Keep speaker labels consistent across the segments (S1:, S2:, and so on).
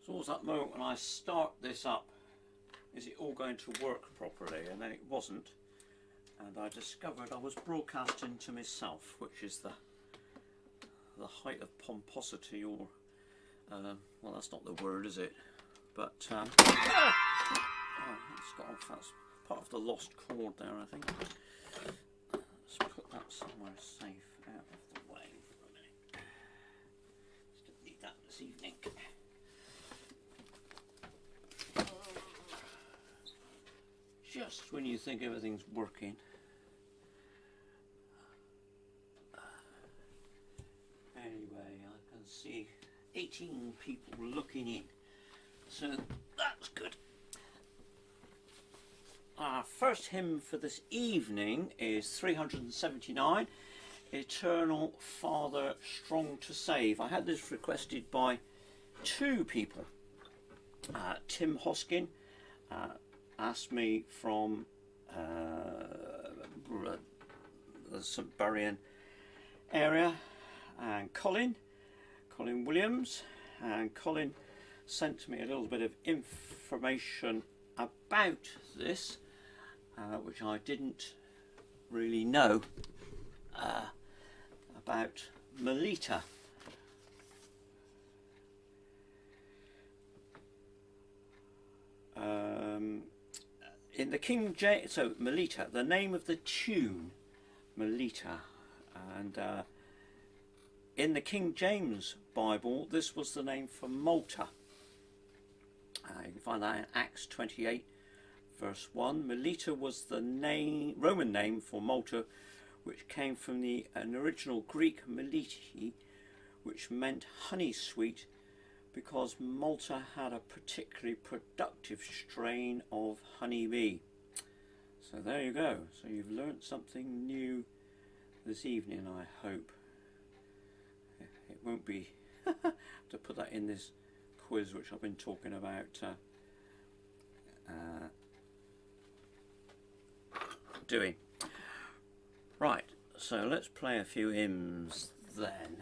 S1: It's always that moment when I start this up, is it all going to work properly? And then it wasn't, and I discovered I was broadcasting to myself, which is the height of pomposity, or well, that's not the word, is it? But oh, it's got off. That's part of the lost cord there, I think. Let's put that somewhere safe, out of the way for a minute. Still need that this evening. Just when you think everything's working, anyway, I can see 18 people looking in, so that's good. Our first hymn for this evening is 379, Eternal Father Strong to Save. I had this requested by two people. Tim Hoskin asked me from the St Buryan area, and Colin Williams, and Colin sent me a little bit of information about this, which I didn't really know about Melita. In the King James, so Melita, the name of the tune, Melita, and in the King James Bible, this was the name for Malta. You can find that in Acts 28, verse 1. Melita was the Roman name for Malta, which came from an original Greek meliti, which meant honey sweet, because Malta had a particularly productive strain of honeybee. So there you go. So you've learnt something new this evening, I hope. It won't be to put that in this quiz which I've been talking about doing. Right, so let's play a few hymns then.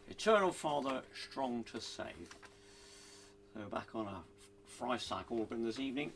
S1: Eternal Father Strong to Save. So back on a Freisack organ this evening.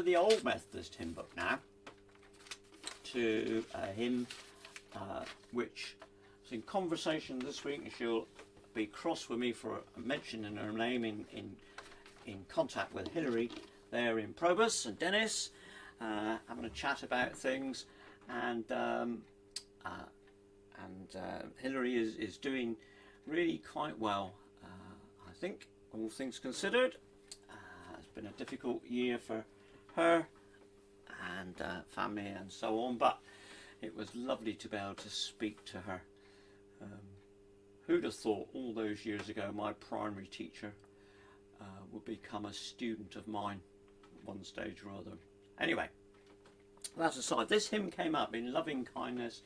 S1: to the Old Methodist hymn book now, to a hymn which was in conversation this week, and she'll be cross with me for mentioning her name in contact with Hilary there in Probus, and Dennis, having a chat about things, and Hilary is doing really quite well, I think, all things considered. It's been a difficult year for her and family and so on, but it was lovely to be able to speak to her. Who'd have thought all those years ago my primary teacher would become a student of mine at one stage or other. Anyway, that aside, this hymn came up, in loving kindness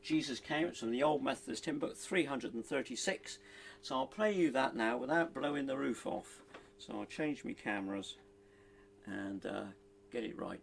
S1: Jesus came. It's from the Old Methodist hymn book 336. So I'll play you that now without blowing the roof off. So I'll change my cameras and get it right.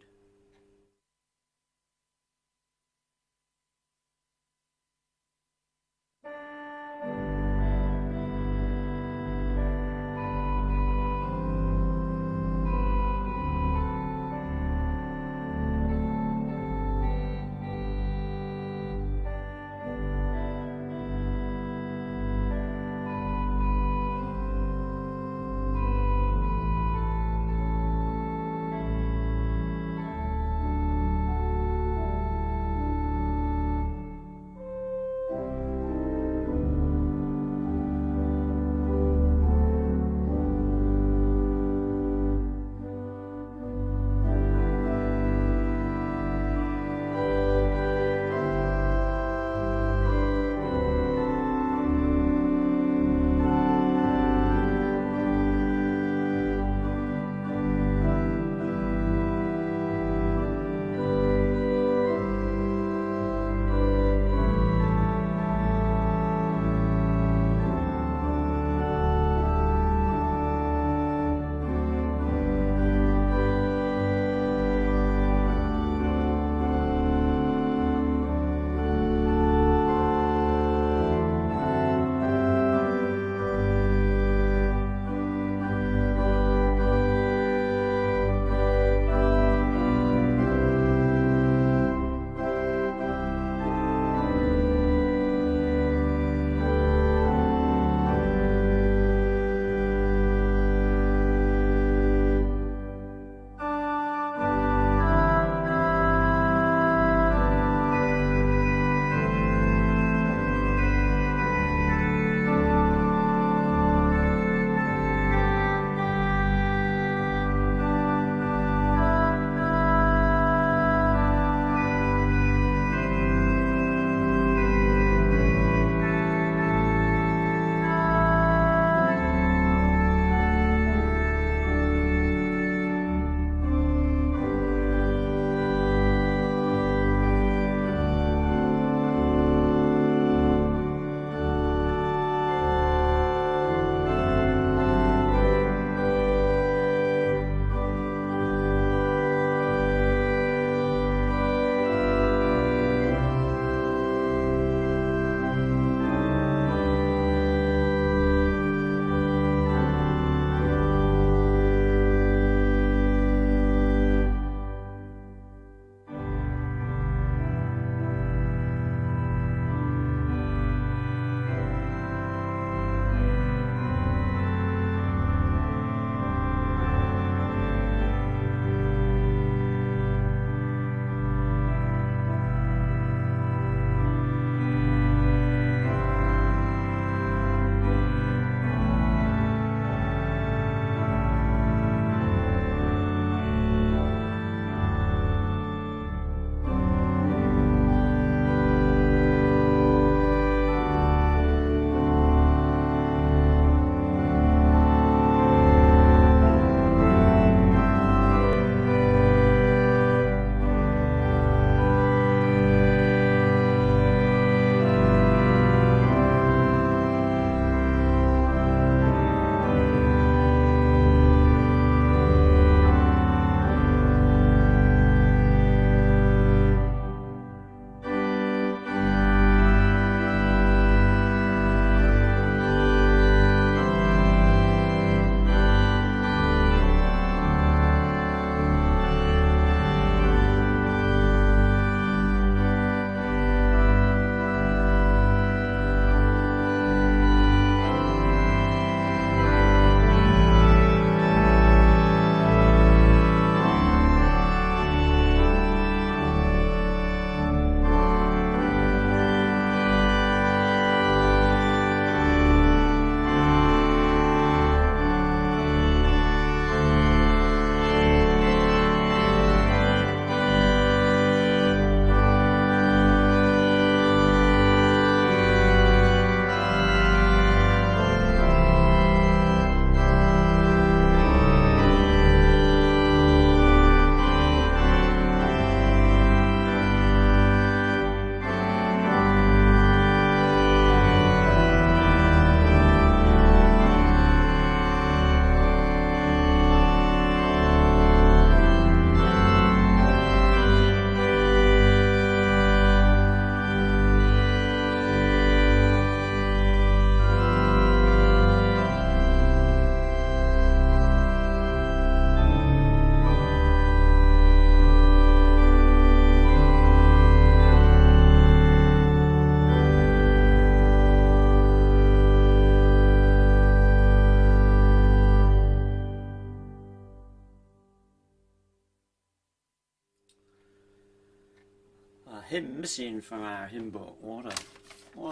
S1: hymn missing from our hymn book. What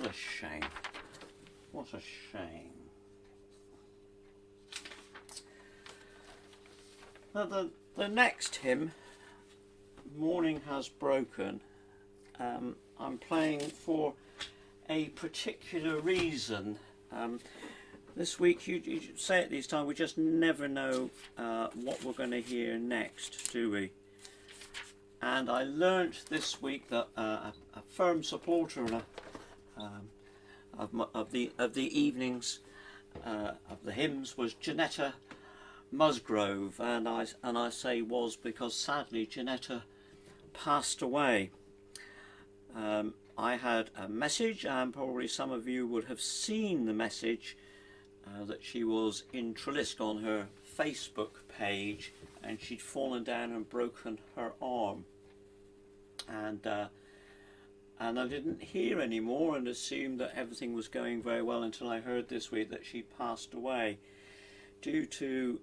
S1: a shame. What a shame. Now the next hymn, Morning Has Broken, I'm playing for a particular reason. This week, you say at these times, we just never know what we're going to hear next, do we? And I learnt this week that a firm supporter of the evenings of the hymns was Janetta Musgrove, and I say was because sadly Janetta passed away. I had a message, and probably some of you would have seen the message, that she was in Trelisk on her Facebook page, and she'd fallen down and broken her arm. And I didn't hear any more and assumed that everything was going very well until I heard this week that she passed away due to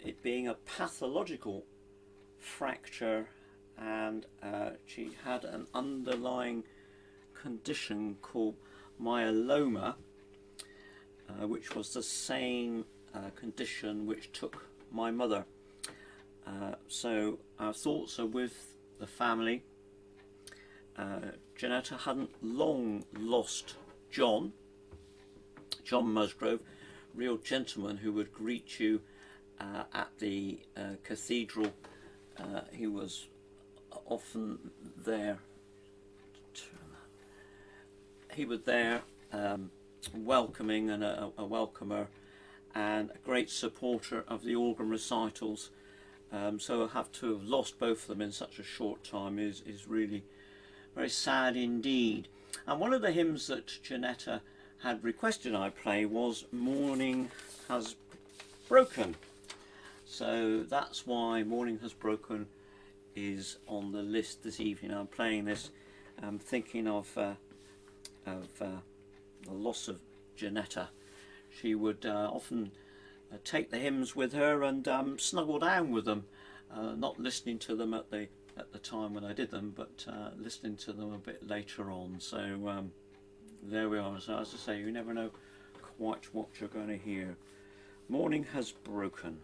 S1: it being a pathological fracture, and she had an underlying condition called myeloma, which was the same condition which took my mother. So our thoughts are with the family. Janetta hadn't long lost John Musgrove, real gentleman who would greet you at the cathedral. He was often there. He was there, welcoming and a welcomer, and a great supporter of the organ recitals. So have to have lost both of them in such a short time is really very sad indeed. And one of the hymns that Janetta had requested I play was Morning Has Broken. So that's why Morning Has Broken is on the list this evening. I'm playing this thinking of the loss of Janetta. She would often take the hymns with her and snuggle down with them, not listening to them at the time when I did them, but listening to them a bit later on. So there we are. So as I say, you never know quite what you're going to hear. Morning Has Broken.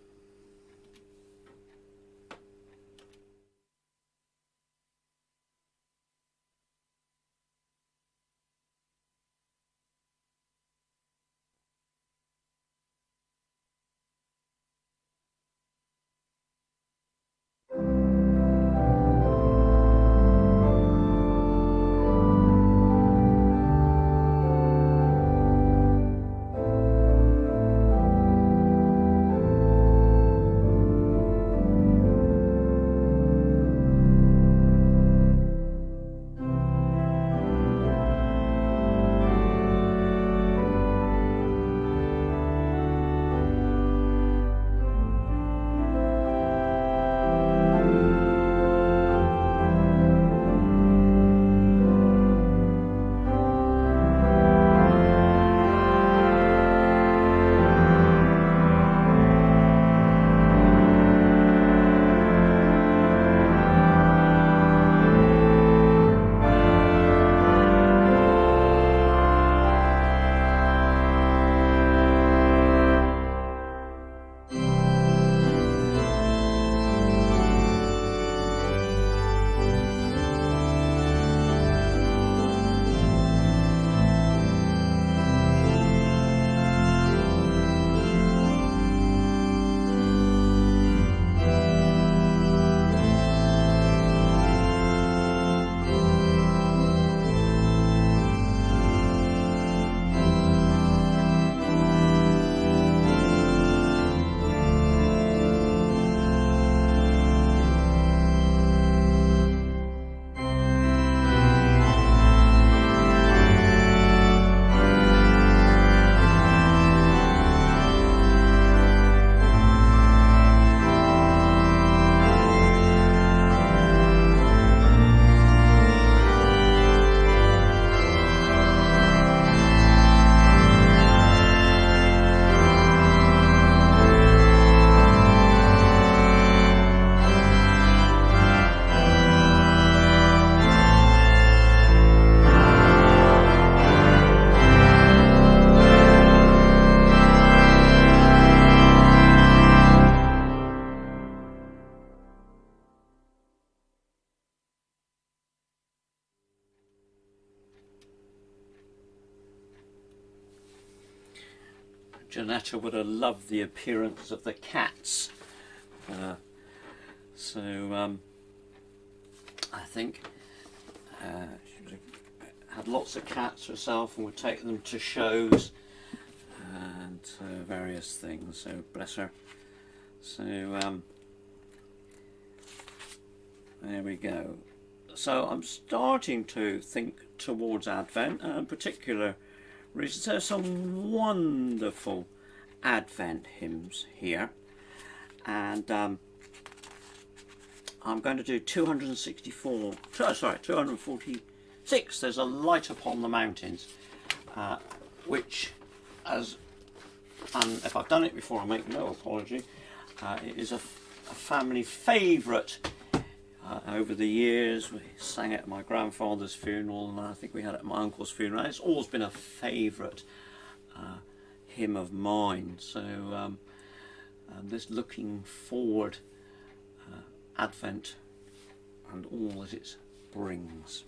S1: Janetta would have loved the appearance of the cats. I think she would have had lots of cats herself and would take them to shows and various things. So bless her. So there we go. So I'm starting to think towards Advent, and in particular reasons. There's some wonderful Advent hymns here, and I'm going to do 246. There's a light upon the mountains, which, and if I've done it before, I make no apology. It is a family favourite. Over the years, we sang it at my grandfather's funeral, and I think we had it at my uncle's funeral. It's always been a favourite hymn of mine. So this looking forward, Advent and all that it brings.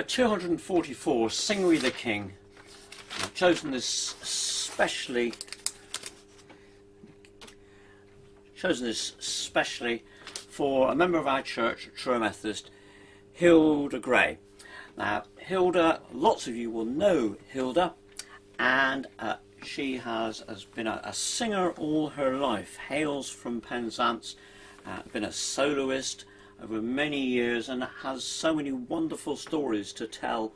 S1: 244, Sing We the King. I've chosen this specially for a member of our church, True Methodist, Hilda Gray. Now, Hilda, lots of you will know Hilda, and she has been a singer all her life, hails from Penzance, been a soloist over many years, and has so many wonderful stories to tell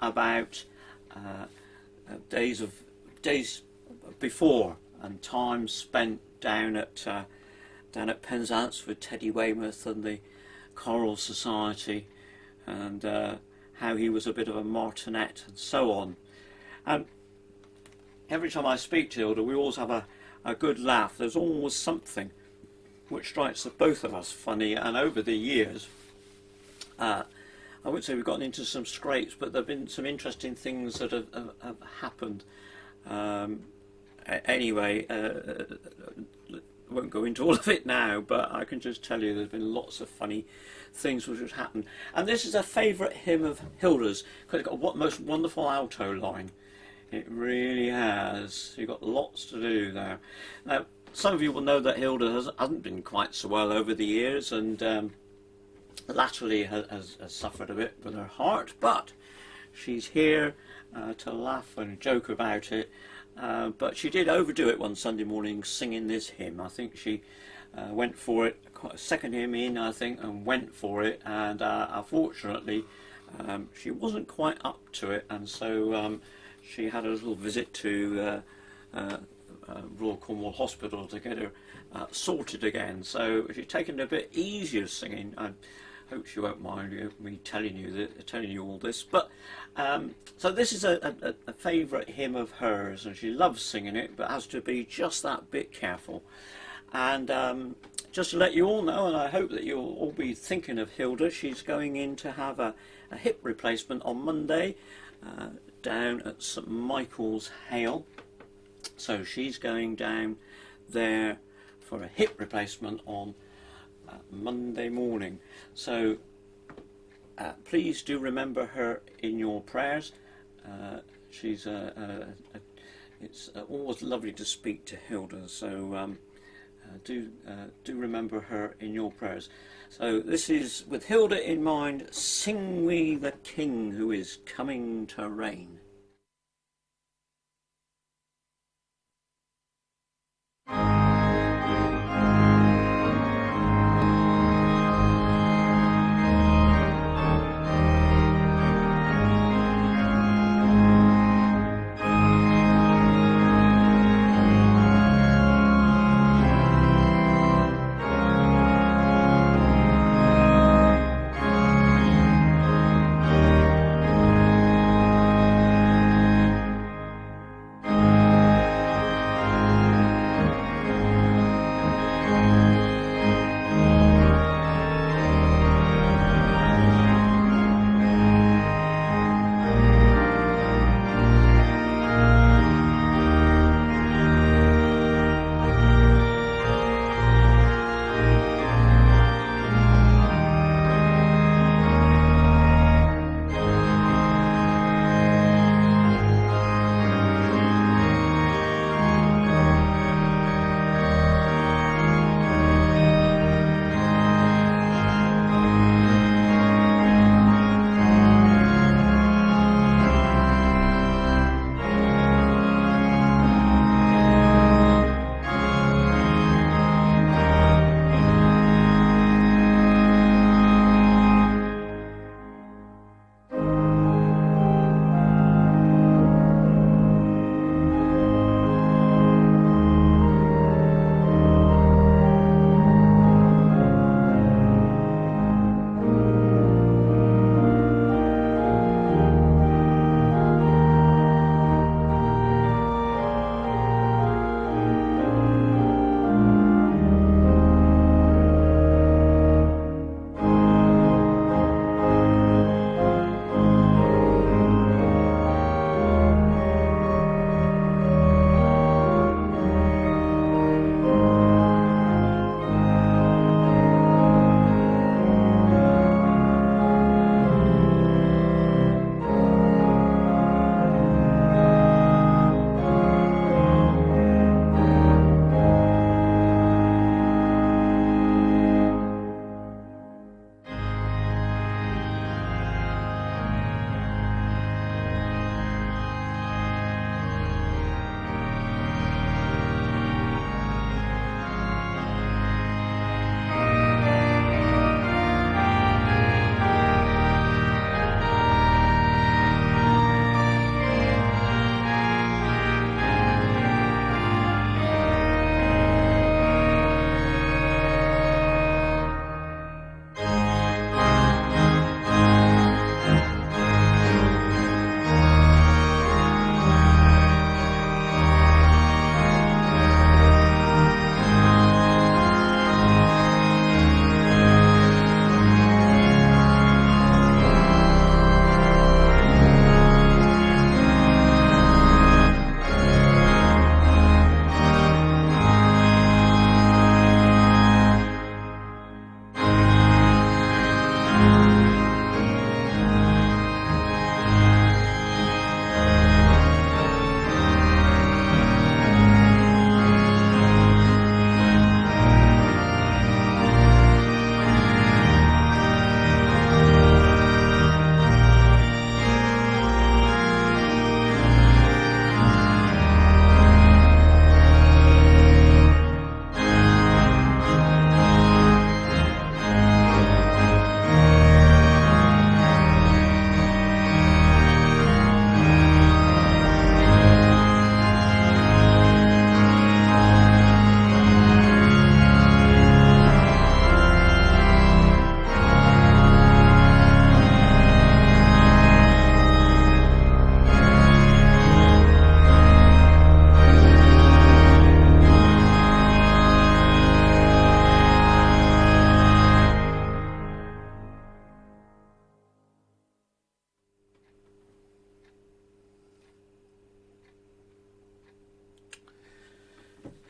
S1: about days before and time spent down at Penzance with Teddy Weymouth and the Choral Society, and how he was a bit of a martinet and so on. And every time I speak to Hilda, we always have a good laugh. There's always something which strikes the both of us funny, and over the years, I wouldn't say we've gotten into some scrapes, but there have been some interesting things that have happened. Anyway, I won't go into all of it now, but I can just tell you there's been lots of funny things which have happened. And this is a favourite hymn of Hilda's, because it's got a most wonderful alto line. It really has. You've got lots to do there. Now, some of you will know that Hilda hasn't been quite so well over the years, and latterly has suffered a bit with her heart, but she's here to laugh and joke about it. But she did overdo it one Sunday morning singing this hymn. I think she went for it, quite a second hymn in, I think, and went for it, and unfortunately she wasn't quite up to it, and so she had a little visit to Royal Cornwall Hospital to get her sorted again. So she's taken it a bit easier singing. I hope she won't mind me telling you all this. But so this is a favourite hymn of hers, and she loves singing it, but has to be just that bit careful. And just to let you all know, and I hope that you'll all be thinking of Hilda, she's going in to have a hip replacement on Monday down at St Michael's, Hale. So she's going down there for a hip replacement on Monday morning. So please do remember her in your prayers. She's it's always lovely to speak to Hilda, so do remember her in your prayers. So this is, with Hilda in mind, Sing We the King Who Is Coming to Reign.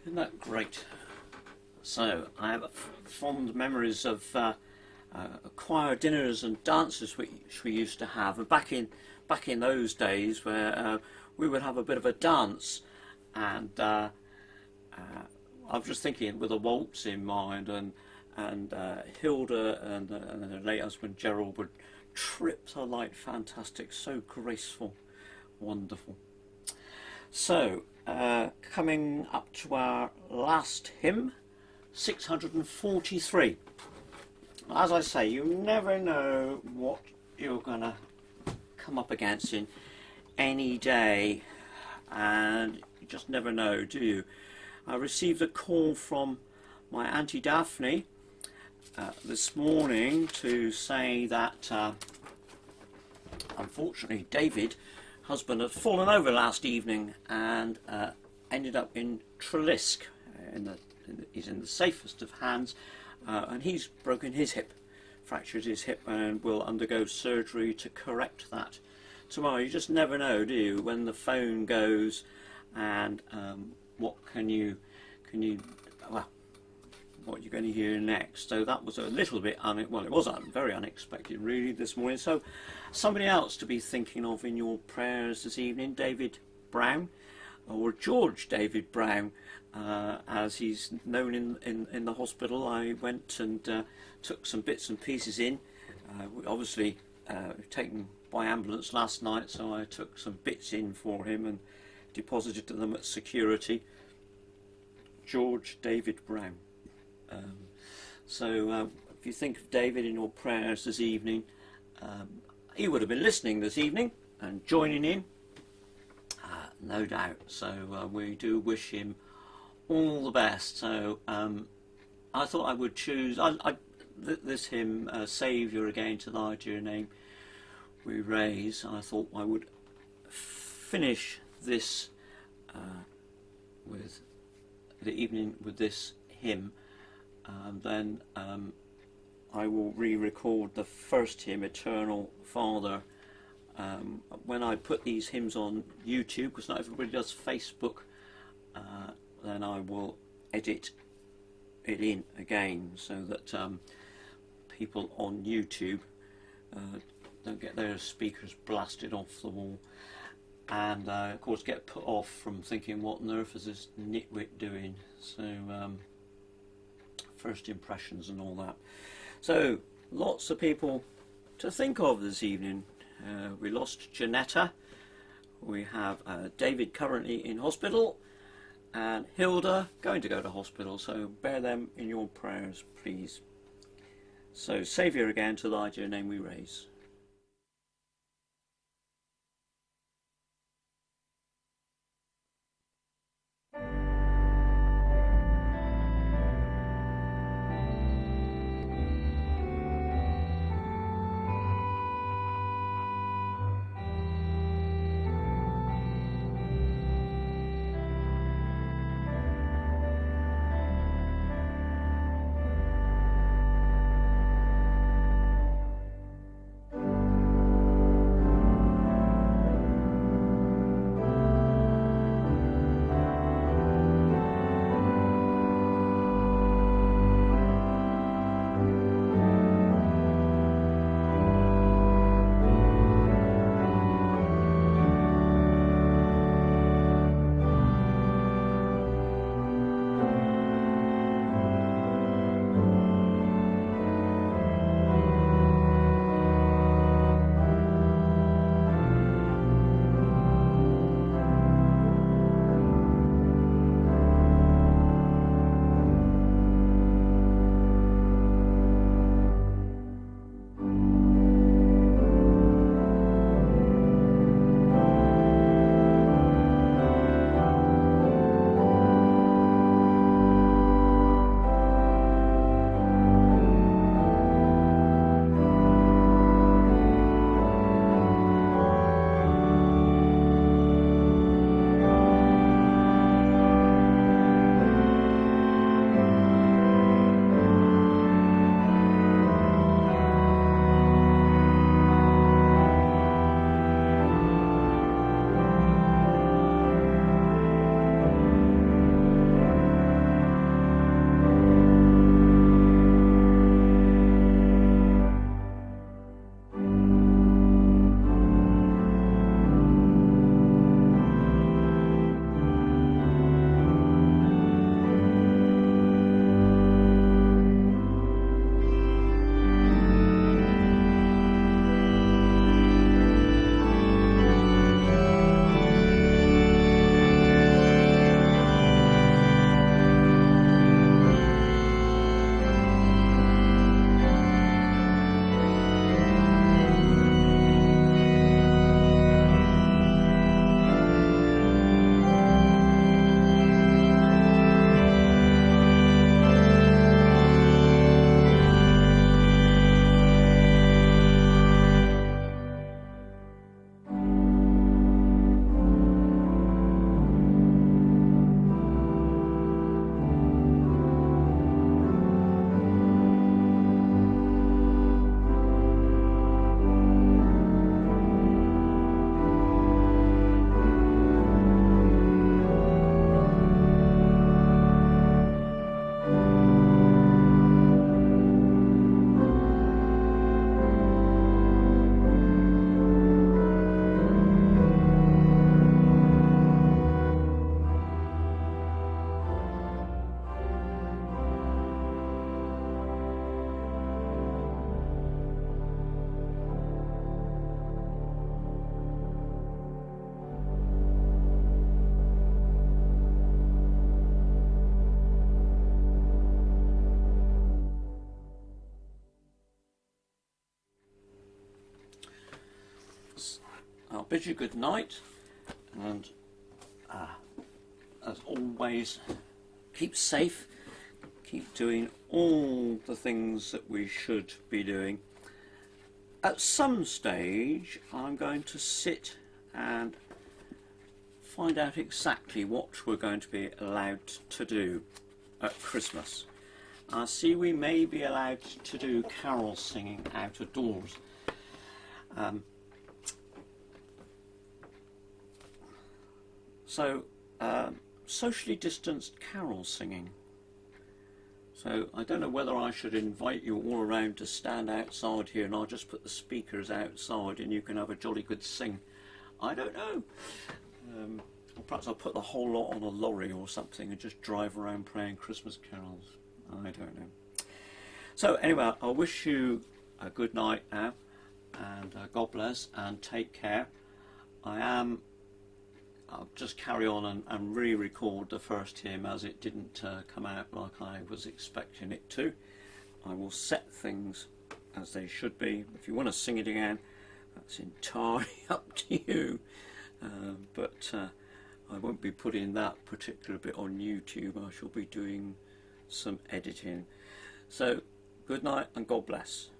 S1: Isn't that great? So I have fond memories of choir dinners and dances which we used to have. And back in those days, where we would have a bit of a dance, and I was just thinking with a waltz in mind, and Hilda and her late husband Gerald would trip the light, fantastic, so graceful, wonderful. So coming up to our last hymn, 643. As I say, you never know what you're going to come up against in any day, and you just never know, do you? I received a call from my Auntie Daphne this morning to say that unfortunately David, husband, had fallen over last evening and ended up in Trelisk. He's in the safest of hands, and he's broken his hip, fractured his hip, and will undergo surgery to correct that tomorrow. You just never know, do you, when the phone goes, and what what you're going to hear next. So that was a little bit it was very unexpected really this morning. So somebody else to be thinking of in your prayers this evening, David Brown, or George David Brown, as he's known in the hospital. I went and took some bits and pieces in. Obviously taken by ambulance last night, so I took some bits in for him and deposited them at security. George David Brown. So if you think of David in your prayers this evening, he would have been listening this evening and joining in, no doubt. So we do wish him all the best. So I thought I would choose this hymn, Saviour, again to thy dear name we raise. I thought I would finish this with the evening with this hymn. Then I will re-record the first hymn, Eternal Father, when I put these hymns on YouTube, because not everybody does Facebook. Then I will edit it in again so that people on YouTube don't get their speakers blasted off the wall, and of course get put off from thinking, what on earth is this nitwit doing? So first impressions and all that. So lots of people to think of this evening. We lost Janetta, we have David currently in hospital, and Hilda going to go to hospital, so bear them in your prayers, please. So Saviour again to thy dear name we raise. I'll bid you good night, and as always, keep safe, keep doing all the things that we should be doing. At some stage I'm going to sit and find out exactly what we're going to be allowed to do at Christmas. I see we may be allowed to do carol singing out of doors. Socially distanced carol singing. So I don't know whether I should invite you all around to stand outside here and I'll just put the speakers outside and you can have a jolly good sing. I don't know. Or perhaps I'll put the whole lot on a lorry or something and just drive around playing Christmas carols. I don't know. So anyway, I wish you a good night now, and God bless, and take care. I'll just carry on and re-record the first hymn as it didn't come out like I was expecting it to. I will set things as they should be. If you want to sing it again, that's entirely up to you. But I won't be putting that particular bit on YouTube. I shall be doing some editing. So good night and God bless.